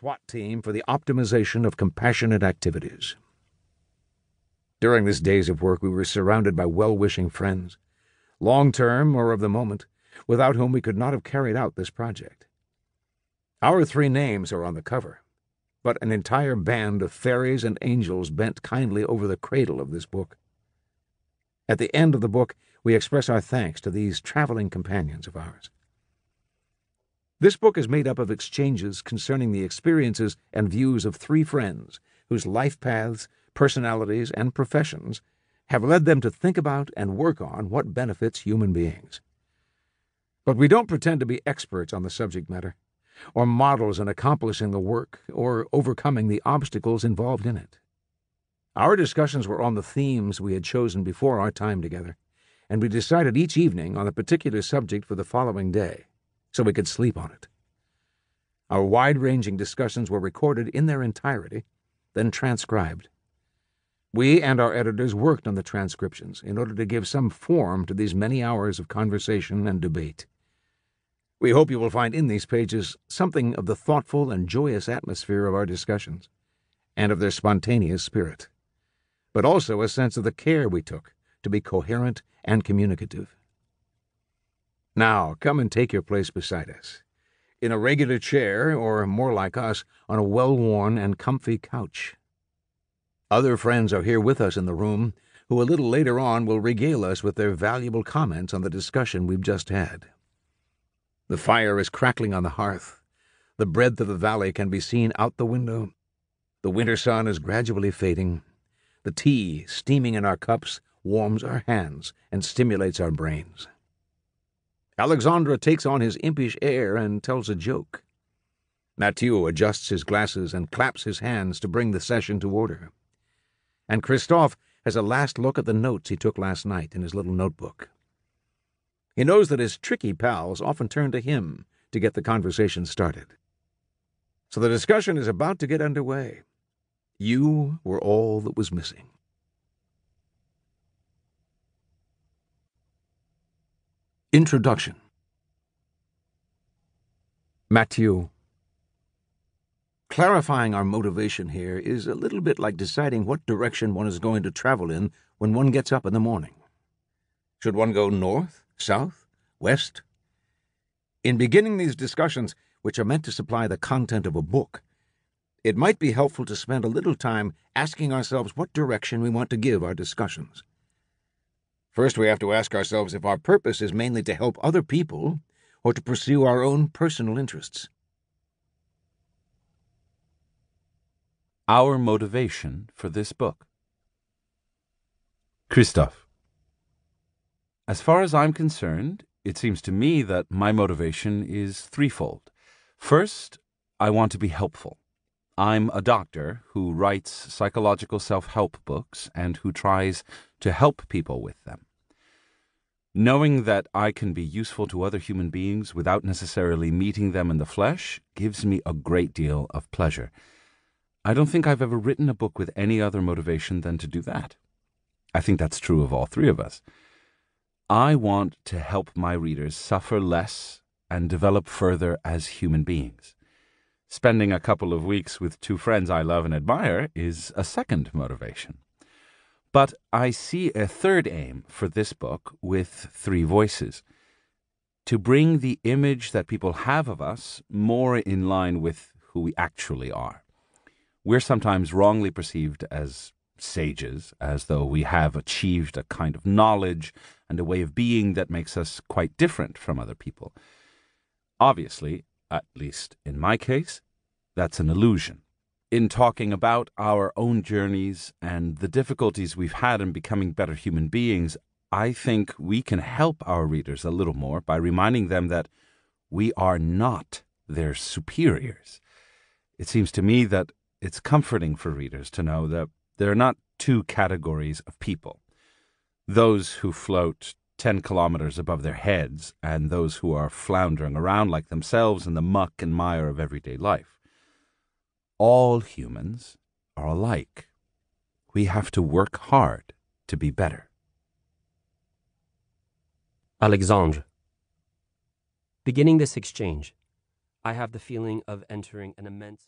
SWAT team for the optimization of compassionate activities. During this days of work, we were surrounded by well-wishing friends, long-term or of the moment, without whom we could not have carried out this project. Our 3 names are on the cover, but an entire band of fairies and angels bent kindly over the cradle of this book. At the end of the book, we express our thanks to these traveling companions of ours. This book is made up of exchanges concerning the experiences and views of 3 friends whose life paths, personalities, and professions have led them to think about and work on what benefits human beings. But we don't pretend to be experts on the subject matter, or models in accomplishing the work or overcoming the obstacles involved in it. Our discussions were on the themes we had chosen before our time together, and we decided each evening on a particular subject for the following day, so we could sleep on it. Our wide-ranging discussions were recorded in their entirety, then transcribed. We and our editors worked on the transcriptions in order to give some form to these many hours of conversation and debate. We hope you will find in these pages something of the thoughtful and joyous atmosphere of our discussions, and of their spontaneous spirit, but also a sense of the care we took to be coherent and communicative. Now, come and take your place beside us, in a regular chair, or more like us, on a well-worn and comfy couch. Other friends are here with us in the room, who a little later on will regale us with their valuable comments on the discussion we've just had. The fire is crackling on the hearth. The breadth of the valley can be seen out the window. The winter sun is gradually fading. The tea, steaming in our cups, warms our hands and stimulates our brains. Alexandre takes on his impish air and tells a joke. Matthieu adjusts his glasses and claps his hands to bring the session to order. And Christophe has a last look at the notes he took last night in his little notebook. He knows that his tricky pals often turn to him to get the conversation started. So the discussion is about to get underway. You were all that was missing. Introduction. Matthieu. Clarifying our motivation here is a little bit like deciding what direction one is going to travel in when one gets up in the morning. Should one go north, south, west? In beginning these discussions, which are meant to supply the content of a book, it might be helpful to spend a little time asking ourselves what direction we want to give our discussions. First, we have to ask ourselves if our purpose is mainly to help other people or to pursue our own personal interests. Our motivation for this book. Christophe. As far as I'm concerned, it seems to me that my motivation is threefold. First, I want to be helpful. I'm a doctor who writes psychological self-help books and who tries to help people with them. Knowing that I can be useful to other human beings without necessarily meeting them in the flesh gives me a great deal of pleasure. I don't think I've ever written a book with any other motivation than to do that. I think that's true of all 3 of us. I want to help my readers suffer less and develop further as human beings. Spending a couple of weeks with 2 friends I love and admire is a second motivation. But I see a third aim for this book with 3 voices: to bring the image that people have of us more in line with who we actually are. We're sometimes wrongly perceived as sages, as though we have achieved a kind of knowledge and a way of being that makes us quite different from other people. Obviously, at least in my case, that's an illusion. In talking about our own journeys and the difficulties we've had in becoming better human beings, I think we can help our readers a little more by reminding them that we are not their superiors. It seems to me that it's comforting for readers to know that there are not 2 categories of people: those who float 10 kilometers above their heads and those who are floundering around like themselves in the muck and mire of everyday life. All humans are alike. We have to work hard to be better. Alexandre. Beginning this exchange, I have the feeling of entering an immense